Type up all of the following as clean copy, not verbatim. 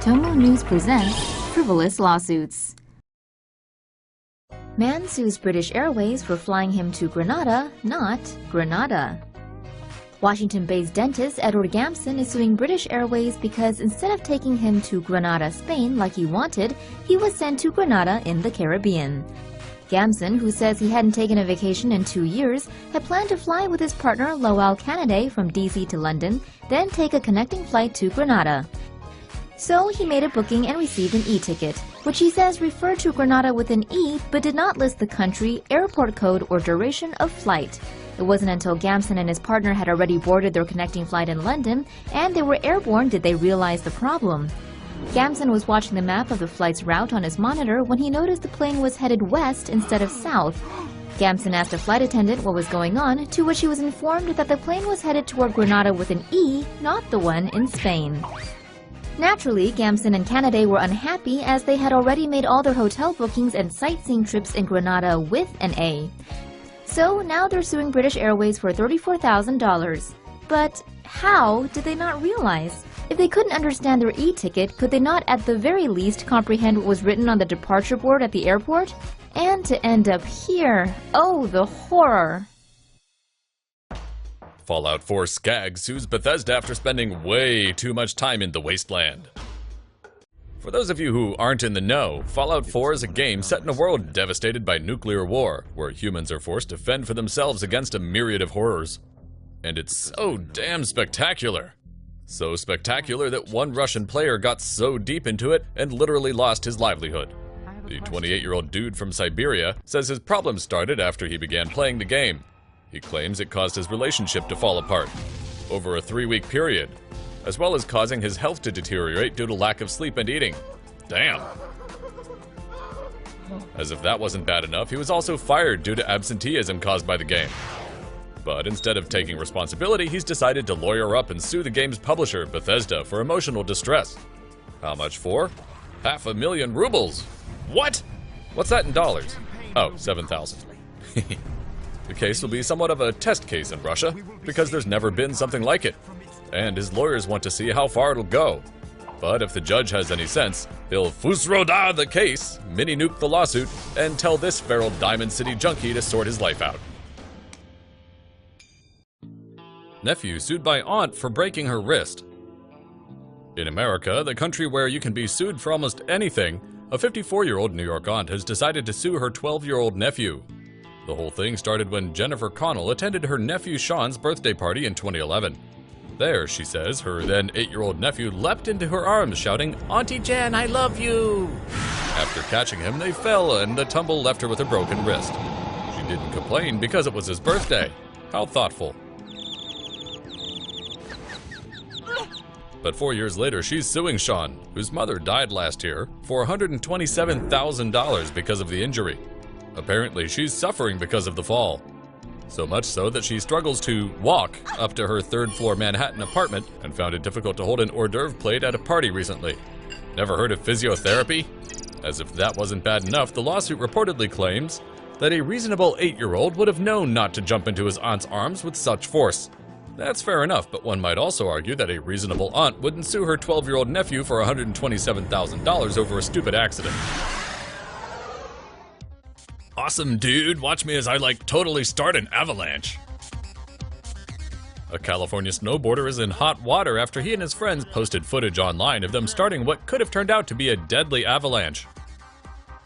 TomoNews presents Frivolous Lawsuits. Man sues British Airways for flying him to Grenada, not Granada. Washington-based dentist Edward Gamson is suing British Airways because instead of taking him to Granada, Spain like he wanted, he was sent to Grenada in the Caribbean. Gamson, who says he hadn't taken a vacation in 2 years, had planned to fly with his partner Lowell Canaday from DC to London, then take a connecting flight to Grenada. So he made a booking and received an e-ticket, which he says referred to Grenada with an E but did not list the country, airport code, or duration of flight. It wasn't until Gamson and his partner had already boarded their connecting flight in London and they were airborne did they realize the problem. Gamson was watching the map of the flight's route on his monitor when he noticed the plane was headed west instead of south. Gamson asked a flight attendant what was going on, to which he was informed that the plane was headed toward Grenada with an E, not the one in Spain. Naturally, Gamson and Canaday were unhappy as they had already made all their hotel bookings and sightseeing trips in Grenada with an A. So now they're suing British Airways for $34,000. But how did they not realize? If they couldn't understand their e-ticket, could they not at the very least comprehend what was written on the departure board at the airport? And to end up here, oh, the horror! Fallout 4 Skag sues Bethesda after spending way too much time in the wasteland. For those of you who aren't in the know, Fallout 4 is a game set in a world devastated by nuclear war, where humans are forced to fend for themselves against a myriad of horrors. And it's so damn spectacular. So spectacular that one Russian player got so deep into it and literally lost his livelihood. The 28-year-old dude from Siberia says his problem started after he began playing the game. He claims it caused his relationship to fall apart over a 3-week period, as well as causing his health to deteriorate due to lack of sleep and eating. Damn! As if that wasn't bad enough, he was also fired due to absenteeism caused by the game. But instead of taking responsibility, he's decided to lawyer up and sue the game's publisher, Bethesda, for emotional distress. How much for? 500,000 rubles! What? What's that in dollars? Oh, 7,000. The case will be somewhat of a test case in Russia, because there's never been something like it, and his lawyers want to see how far it'll go. But if the judge has any sense, he'll fusroda the case, mini-nuke the lawsuit, and tell this feral Diamond City junkie to sort his life out. Nephew sued by aunt for breaking her wrist. In America, the country where you can be sued for almost anything, a 54-year-old New York aunt has decided to sue her 12-year-old nephew. The whole thing started when Jennifer Connell attended her nephew Sean's birthday party in 2011. There, she says, her then 8-year-old nephew leapt into her arms shouting, "Auntie Jen, I love you!" After catching him, they fell and the tumble left her with a broken wrist. She didn't complain because it was his birthday. How thoughtful. But 4 years later, she's suing Sean, whose mother died last year, for $127,000 because of the injury. Apparently, she's suffering because of the fall. So much so that she struggles to walk up to her third-floor Manhattan apartment and found it difficult to hold an hors d'oeuvre plate at a party recently. Never heard of physiotherapy? As if that wasn't bad enough, the lawsuit reportedly claims that a reasonable 8-year-old would have known not to jump into his aunt's arms with such force. That's fair enough, but one might also argue that a reasonable aunt wouldn't sue her 12-year-old nephew for $127,000 over a stupid accident. Awesome, dude. Watch me as I totally start an avalanche. A California snowboarder is in hot water after he and his friends posted footage online of them starting what could have turned out to be a deadly avalanche.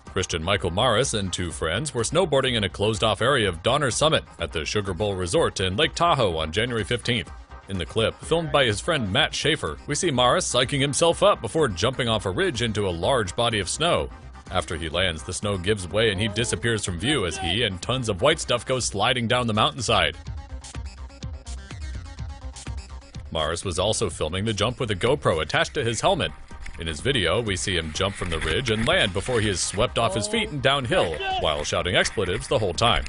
Christian Michael Morris and 2 friends were snowboarding in a closed-off area of Donner Summit at the Sugar Bowl Resort in Lake Tahoe on January 15th. In the clip, filmed by his friend Matt Schaefer, we see Morris psyching himself up before jumping off a ridge into a large body of snow. After he lands, the snow gives way and he disappears from view as he and tons of white stuff go sliding down the mountainside. Morris was also filming the jump with a GoPro attached to his helmet. In his video, we see him jump from the ridge and land before he is swept off his feet and downhill, while shouting expletives the whole time.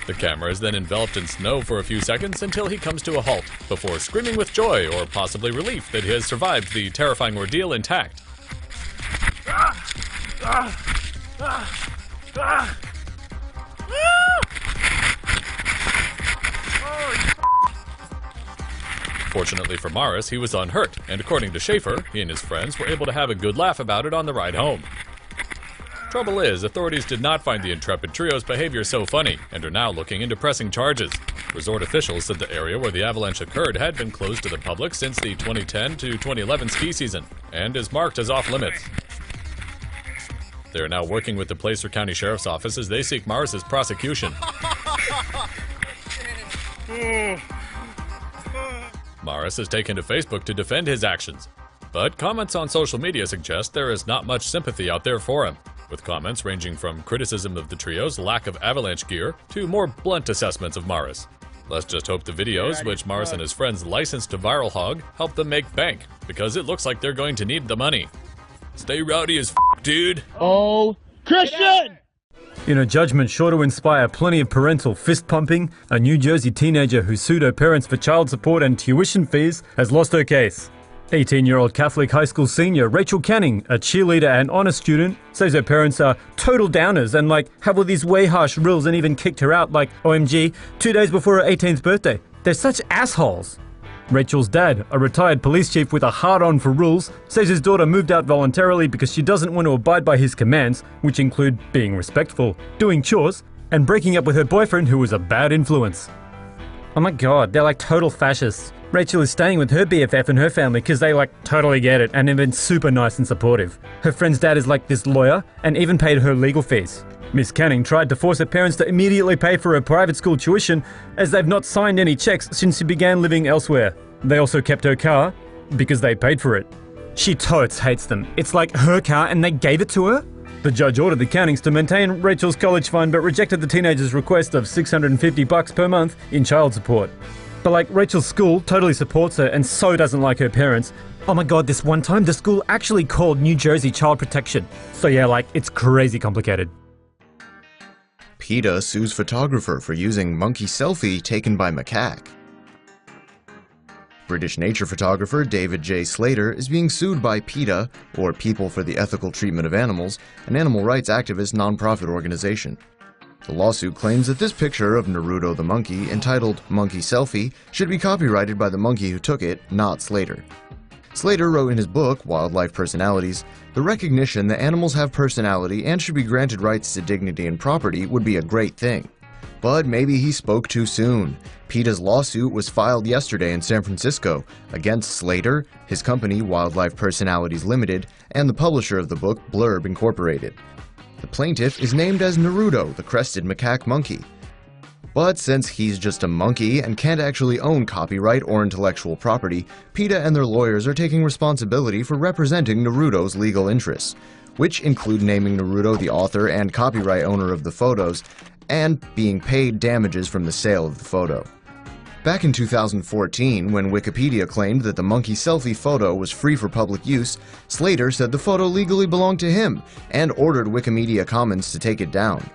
The camera is then enveloped in snow for a few seconds until he comes to a halt, before screaming with joy or possibly relief that he has survived the terrifying ordeal intact. Fortunately for Morris, he was unhurt, and according to Schaefer, he and his friends were able to have a good laugh about it on the ride home. Trouble is, authorities did not find the intrepid trio's behavior so funny, and are now looking into pressing charges. Resort officials said the area where the avalanche occurred had been closed to the public since the 2010 to 2011 ski season, and is marked as off-limits. They are now working with the Placer County Sheriff's Office as they seek Morris's prosecution. Morris has taken to Facebook to defend his actions, but comments on social media suggest there is not much sympathy out there for him, with comments ranging from criticism of the trio's lack of avalanche gear to more blunt assessments of Morris. Let's just hope the videos, which Morris and his friends licensed to Viral Hog, help them make bank, because it looks like they're going to need the money. Stay rowdy as dude. Oh, Christian! In a judgment sure to inspire plenty of parental fist-pumping, a New Jersey teenager who sued her parents for child support and tuition fees has lost her case. 18-year-old Catholic high school senior Rachel Canning, a cheerleader and honor student, says her parents are total downers and have all these way harsh rules and even kicked her out OMG 2 days before her 18th birthday. They're such assholes. Rachel's dad, a retired police chief with a hard-on for rules, says his daughter moved out voluntarily because she doesn't want to abide by his commands, which include being respectful, doing chores, and breaking up with her boyfriend who was a bad influence. Oh my god, they're total fascists. Rachel is staying with her BFF and her family because they totally get it and have been super nice and supportive. Her friend's dad is this lawyer and even paid her legal fees. Miss Canning tried to force her parents to immediately pay for her private school tuition as they've not signed any checks since she began living elsewhere. They also kept her car because they paid for it. She totes hates them. It's her car and they gave it to her? The judge ordered the Cannings to maintain Rachel's college fund but rejected the teenager's request of $650 per month in child support. But Rachel's school totally supports her and so doesn't like her parents. Oh my god, this one time the school actually called New Jersey Child Protection. So yeah, it's crazy complicated. PETA sues photographer for using monkey selfie taken by macaque. British nature photographer David J. Slater is being sued by PETA, or People for the Ethical Treatment of Animals, an animal rights activist nonprofit organization. The lawsuit claims that this picture of Naruto the monkey, entitled Monkey Selfie, should be copyrighted by the monkey who took it, not Slater. Slater wrote in his book, Wildlife Personalities, the recognition that animals have personality and should be granted rights to dignity and property would be a great thing. But maybe he spoke too soon. PETA's lawsuit was filed yesterday in San Francisco against Slater, his company Wildlife Personalities Limited, and the publisher of the book Blurb Incorporated. The plaintiff is named as Naruto, the crested macaque monkey. But since he's just a monkey and can't actually own copyright or intellectual property, PETA and their lawyers are taking responsibility for representing Naruto's legal interests, which include naming Naruto the author and copyright owner of the photos, and being paid damages from the sale of the photo. Back in 2014, when Wikipedia claimed that the monkey selfie photo was free for public use, Slater said the photo legally belonged to him and ordered Wikimedia Commons to take it down.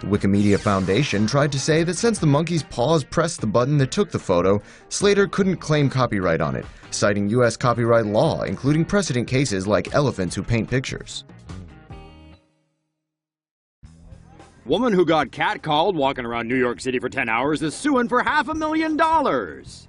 The Wikimedia Foundation tried to say that since the monkey's paws pressed the button that took the photo, Slater couldn't claim copyright on it, citing US copyright law, including precedent cases like elephants who paint pictures. Woman who got catcalled walking around New York City for 10 hours is suing for $500,000.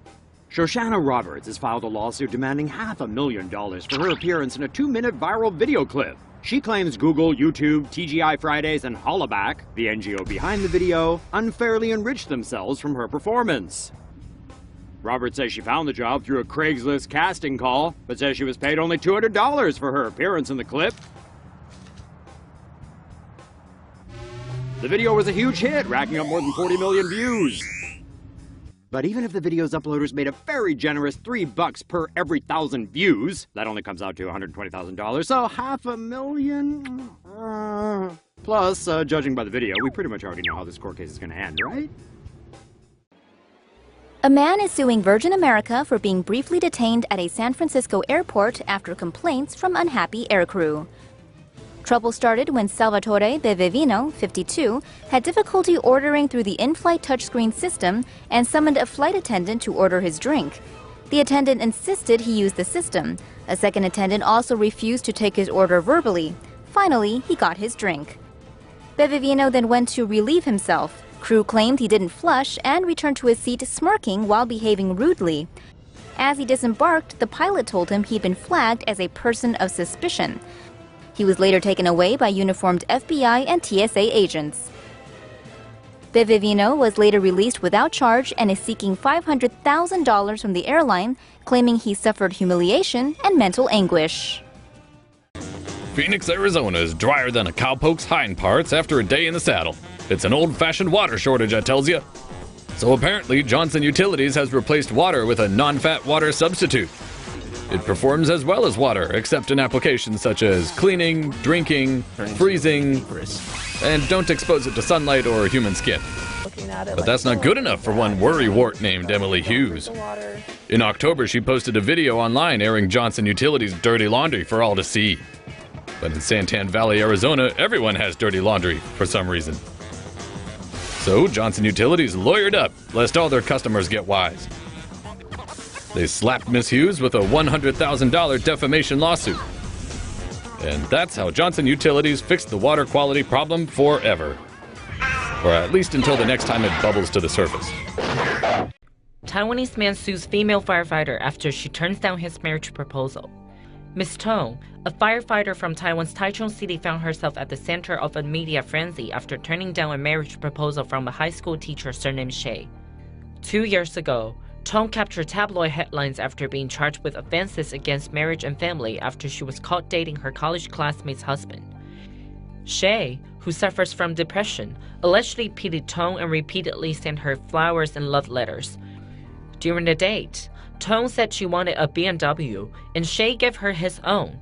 Shoshana Roberts has filed a lawsuit demanding $500,000 for her appearance in a 2-minute viral video clip. She claims Google, YouTube, TGI Fridays, and Hollaback, the NGO behind the video, unfairly enriched themselves from her performance. Roberts says she found the job through a Craigslist casting call, but says she was paid only $200 for her appearance in the clip. The video was a huge hit, racking up more than 40 million views. But even if the video's uploaders made a very generous $3 per every 1,000 views, that only comes out to $120,000, so $500,000? Plus, judging by the video, we pretty much already know how this court case is going to end, right? A man is suing Virgin America for being briefly detained at a San Francisco airport after complaints from unhappy aircrew. Trouble started when Salvatore De Vivino, 52, had difficulty ordering through the in-flight touchscreen system and summoned a flight attendant to order his drink. The attendant insisted he use the system. A second attendant also refused to take his order verbally. Finally, he got his drink. Bevivino then went to relieve himself. Crew claimed he didn't flush and returned to his seat smirking while behaving rudely. As he disembarked, the pilot told him he'd been flagged as a person of suspicion. He was later taken away by uniformed FBI and TSA agents. Bevivino was later released without charge and is seeking $500,000 from the airline, claiming he suffered humiliation and mental anguish. Phoenix, Arizona is drier than a cowpoke's hind parts after a day in the saddle. It's an old-fashioned water shortage, I tells ya. So apparently, Johnson Utilities has replaced water with a non-fat water substitute. It performs as well as water, except in applications such as cleaning, drinking, freezing, and don't expose it to sunlight or human skin. But that's not good enough for one worrywart named Emily Hughes. In October, she posted a video online airing Johnson Utilities' dirty laundry for all to see. But in Santan Valley, Arizona, everyone has dirty laundry for some reason. So Johnson Utilities lawyered up, lest all their customers get wise. They slapped Miss Hughes with a $100,000 defamation lawsuit. And that's how Johnson Utilities fixed the water quality problem forever. Or at least until the next time it bubbles to the surface. Taiwanese man sues female firefighter after she turns down his marriage proposal. Miss Tong, a firefighter from Taiwan's Taichung City, found herself at the center of a media frenzy after turning down a marriage proposal from a high school teacher surnamed Shay. 2 years ago, Tong captured tabloid headlines after being charged with offenses against marriage and family after she was caught dating her college classmate's husband. Shay, who suffers from depression, allegedly pitied Tong and repeatedly sent her flowers and love letters. During the date, Tong said she wanted a BMW, and Shay gave her his own.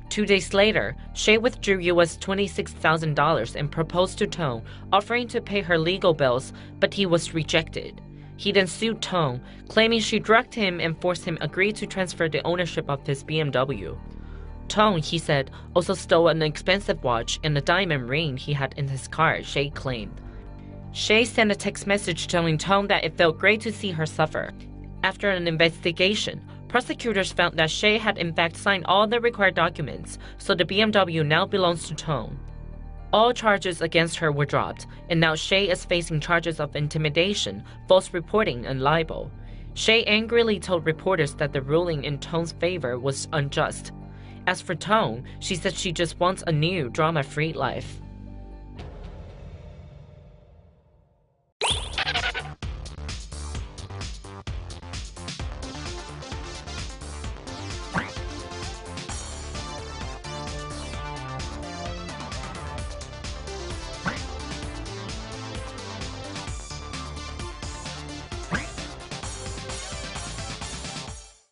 2 days later, Shay withdrew US $26,000 and proposed to Tong, offering to pay her legal bills, but he was rejected. He then sued Tong, claiming she drugged him and forced him agree to transfer the ownership of his BMW. Tong, he said, also stole an expensive watch and a diamond ring he had in his car, Shay claimed. Shay sent a text message telling Tong that it felt great to see her suffer. After an investigation, prosecutors found that Shay had in fact signed all the required documents, so the BMW now belongs to Tong. All charges against her were dropped, and now Shay is facing charges of intimidation, false reporting, and libel. Shay angrily told reporters that the ruling in Tong's favor was unjust. As for Tong, she said she just wants a new, drama-free life.